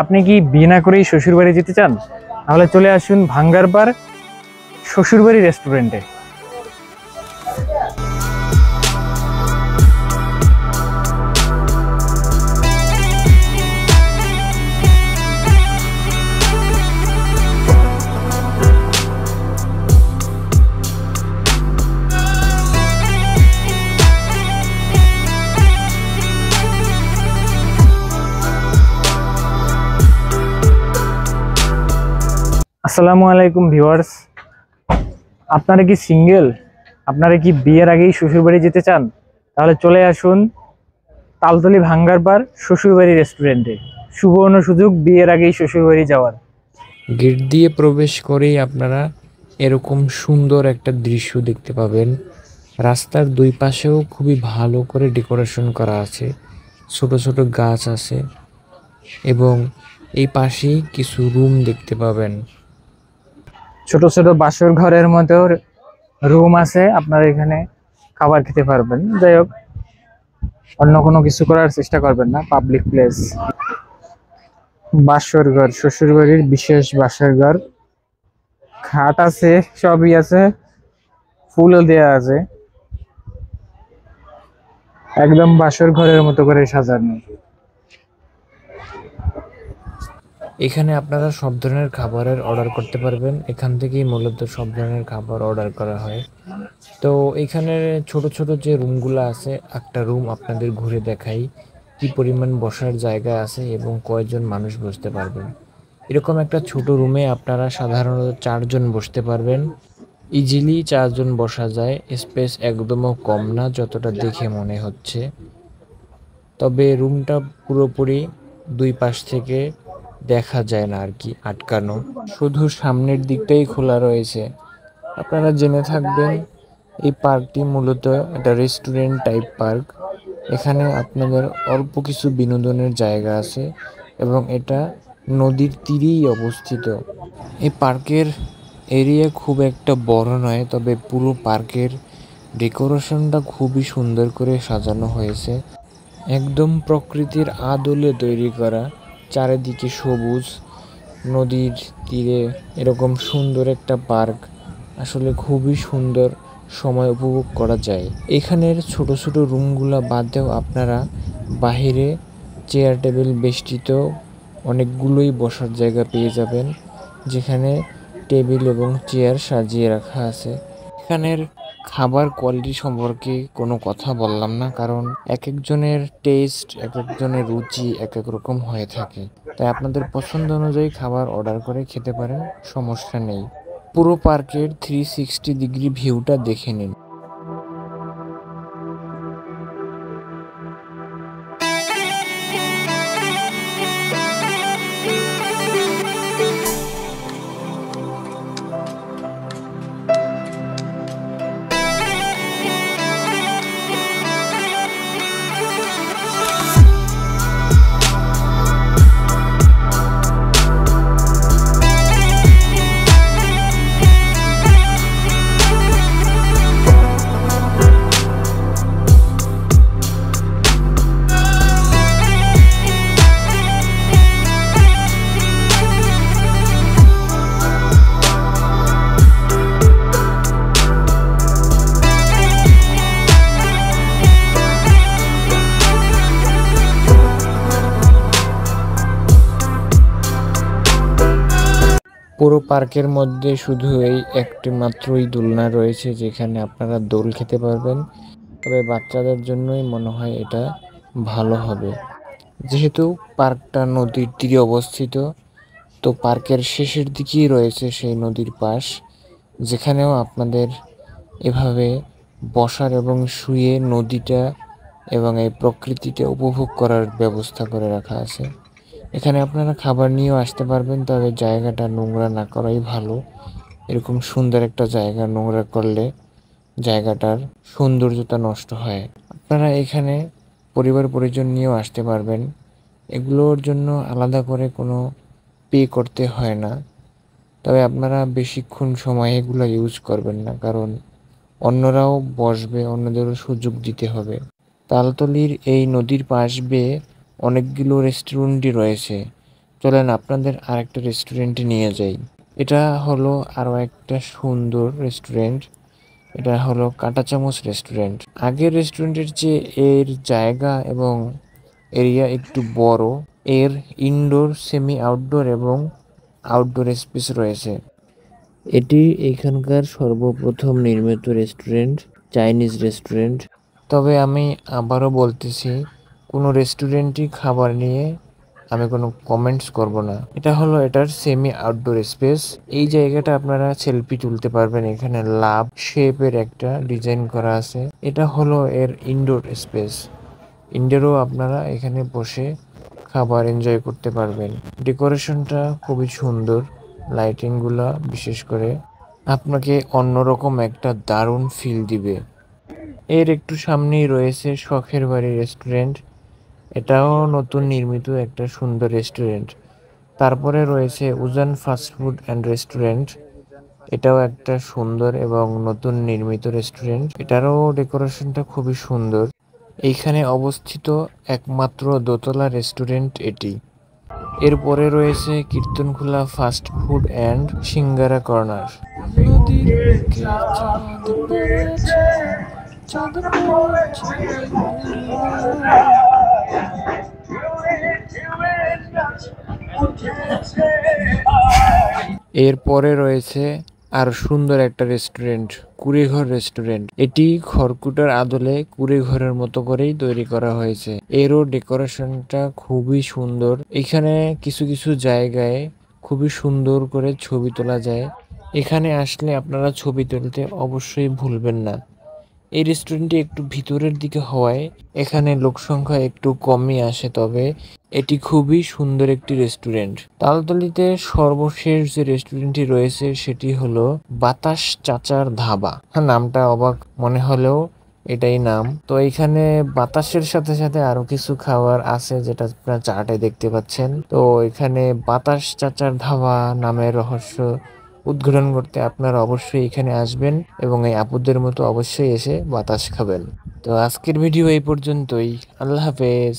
আপনি কি বিয়ে না করেই শ্বশুরবাড়ি যেতে চান? তাহলে চলে আসুন ভাঙ্গারপাড় শ্বশুরবাড়ি রেস্টুরেন্টে। আসসালামু আলাইকুম ভিউয়ার্স, আপনারা কি সিঙ্গেল? আপনারা কি বিয়ের আগেই শ্বশুরবাড়ি যেতে চান? তাহলে চলে আসুন তালতলী ভাঙ্গারপাড় শ্বশুরবাড়ি রেস্টুরেন্টে। সুবর্ণ সুযোগ বিয়ের আগেই শ্বশুরবাড়ি যাওয়ার। গেট দিয়ে প্রবেশ করেই আপনারা এরকম সুন্দর একটা দৃশ্য দেখতে পাবেন। রাস্তার দুই পাশেও খুবই ভালো করে ডেকোরেশন করা আছে, ছোট ছোট গাছ আছে এবং এই পাশেই কিছু রুম দেখতে পাবেন। ছোট ছোট বাসর ঘরের মতো রুম আছে, আপনারা এখানে খাবার খেতে পারবেন। যাই হোক, অন্য কোনো কিছু করার চেষ্টা করবেন না, পাবলিক প্লেস। বাসর ঘর, শ্বশুরবাড়ির বিশেষ বাসর ঘর, খাট আছে, সবই আছে, ফুলও দেয়া আছে, একদম বাসর ঘরের মতো করে সাজানো। এখানে আপনারা সব ধরনের খাবারের অর্ডার করতে পারবেন। এখান থেকেই মূলত সব ধরনের খাবার অর্ডার করা হয়। তো এখানে ছোট ছোট যে রুমগুলো আছে, একটা রুম আপনাদের ঘুরে দেখাই কি পরিমাণ বসার জায়গা আছে এবং কয়জন মানুষ বসতে পারবেন। এরকম একটা ছোট রুমে আপনারা সাধারণত 4 জন বসতে পারবেন। ইজিলি 4 জন বসা যায়। স্পেস একদমও কম না যতটা দেখে মনে হচ্ছে। তবে রুমটা পুরোপুরি দুই পাশ থেকে দেখা যায় না আর কি, আটকানো, শুধু সামনের দিকটাই খোলা রয়েছে। আপনারা জেনে থাকবেন এই পার্কটি মূলত একটা রেস্টুরেন্ট টাইপ পার্ক। এখানে আপনাদের অল্প কিছু বিনোদনের জায়গা আছে এবং এটা নদীর তীরেই অবস্থিত। এই পার্কের এরিয়া খুব একটা বড় নয়, তবে পুরো পার্কের ডেকোরেশনটা খুবই সুন্দর করে সাজানো হয়েছে। একদম প্রকৃতির আদলে তৈরি করা, চারিদিকে সবুজ, নদীর তীরে এরকম সুন্দর একটা পার্ক আসলে খুবই সুন্দর সময় উপভোগ করা যায়। এখানের ছোট ছোট রুমগুলো বাদেও আপনারা বাহিরে চেয়ার টেবিল বেষ্টিত অনেকগুলোই বসার জায়গা পেয়ে যাবেন, যেখানে টেবিল এবং চেয়ার সাজিয়ে রাখা আছে। এখানের খাবার কোয়ালিটি সম্পর্কে কোনো কথা বললাম না, কারণ এক একজনের টেস্ট, এক একজনের রুচি এক এক রকম হয়ে থাকে। তাই আপনাদের পছন্দ অনুযায়ী খাবার অর্ডার করে খেতে পারেন, সমস্যা নেই। পুরো পার্কের 360 ডিগ্রি ভিউটা দেখে নিন। পুরো পার্কের মধ্যে শুধু এই একটি মাত্রই দোলনা রয়েছে, যেখানে আপনারা দোল খেতে পারবেন। তবে বাচ্চাদের জন্যই মনে হয় এটা ভালো হবে, যেহেতু পার্কটা নদীর তীরে অবস্থিত। তো পার্কের শেষের দিকেই রয়েছে সেই নদীর পাশ, যেখানেও আপনাদের এভাবে বসার এবং শুয়ে নদীটা এবং এই প্রকৃতিটা উপভোগ করার ব্যবস্থা করে রাখা আছে। এখানে আপনারা খাবার নিয়েও আসতে পারবেন, তবে জায়গাটা নোংরা না করাই ভালো। এরকম সুন্দর একটা জায়গা নোংরা করলে জায়গাটার সৌন্দর্যতা নষ্ট হয়। আপনারা এখানে পরিবার পরিজন নিয়েও আসতে পারবেন। এগুলোর জন্য আলাদা করে কোনো পে করতে হয় না। তবে আপনারা বেশিক্ষণ সময় এগুলো ইউজ করবেন না, কারণ অন্যরাও বসবে, অন্যদেরও সুযোগ দিতে হবে। তালতলির এই নদীর পাশ বেয়ে অনেকগুলো রেস্টুরেন্টই রয়েছে। তো চলেন আপনাদের আরেকটা রেস্টুরেন্টে নিয়ে যাই। এটা হলো আরো একটা সুন্দর রেস্টুরেন্ট। এটা হলো কাঁটা চামচ রেস্টুরেন্ট। আগের রেস্টুরেন্টের চেয়ে এর জায়গা এবং এরিয়া একটু বড়। এর ইনডোর, সেমি আউটডোর এবং আউটডোর স্পেস রয়েছে। এটি এখানকার সর্বপ্রথম নির্মিত রেস্টুরেন্ট, চাইনিজ রেস্টুরেন্ট। তবে আমি আবারও বলতেছি, কোনো রেস্টুরেন্টই খাবার নিয়ে আমি কোনো কমেন্টস করব না। এটা হলো এটার সেমি আউটডোর স্পেস। এই জায়গাটা আপনারা সেলফি তুলতে পারবেন। এখানে লাভ শেপের একটা ডিজাইন করা আছে। এটা হলো এর ইনডোর স্পেস। ইনডোরও আপনারা এখানে বসে খাবার এনজয় করতে পারবেন। ডেকোরেশনটা খুবই সুন্দর, লাইটিংগুলা বিশেষ করে আপনাকে অন্যরকম একটা দারুণ ফিল দিবে। এর একটু সামনেই রয়েছে শখের বাড়ি রেস্টুরেন্ট। এটাও নতুন নির্মিত একটা সুন্দর রেস্টুরেন্ট। তারপরে রয়েছে উজান ফাস্টফুড অ্যান্ড রেস্টুরেন্ট। এটাও একটা সুন্দর এবং নতুন নির্মিত রেস্টুরেন্ট। এটারও ডেকোরেশনটা খুবই সুন্দর। এইখানে অবস্থিত একমাত্র দোতলা রেস্টুরেন্ট এটি। এরপরে রয়েছে Kirtankhola fast food and singara corner. নদীর বুকে চাঁদ পড়েছে, চাঁদ পড়েছে। এরপরে রয়েছে আর সুন্দর একটা রেস্টুরেন্ট, কুঁড়েঘর রেস্টুরেন্ট। এটি খড়কুটার আদলে কুঁড়েঘরের মতো করেই তৈরি করা হয়েছে। এরও ডেকোরেশনটা খুবই সুন্দর। এখানে কিছু কিছু জায়গায় খুবই সুন্দর করে ছবি তোলা যায়। এখানে আসলে আপনারা ছবি তুলতে অবশ্যই ভুলবেন না। এই রেস্টুরেন্টটি একটু ভিতরের দিকে হওয়ায় এখানে লোক সংখ্যা একটু কমই আসে, তবে এটি খুবই সুন্দর একটি রেস্টুরেন্ট। তালতলিতে সর্বশেষ যে রেস্টুরেন্টটি রয়েছে সেটি হলো বাতাস চাচার ধাবা। হ্যাঁ, নামটা অবাক মনে হলেও এটাই নাম। তো এখানে বাতাসের সাথে সাথে আরো কিছু খাবার আছে, যেটা আপনারা চার্টে দেখতে পাচ্ছেন। তো এখানে বাতাস চাচার ধাবা নামের রহস্য উদ্ঘাটন করতে আপনারা অবশ্যই এখানে আসবেন এবং এই আপুদের মতো অবশ্যই এসে বাতাস খাবেন। তো আজকের ভিডিও এই পর্যন্তই। আল্লাহ হাফেজ।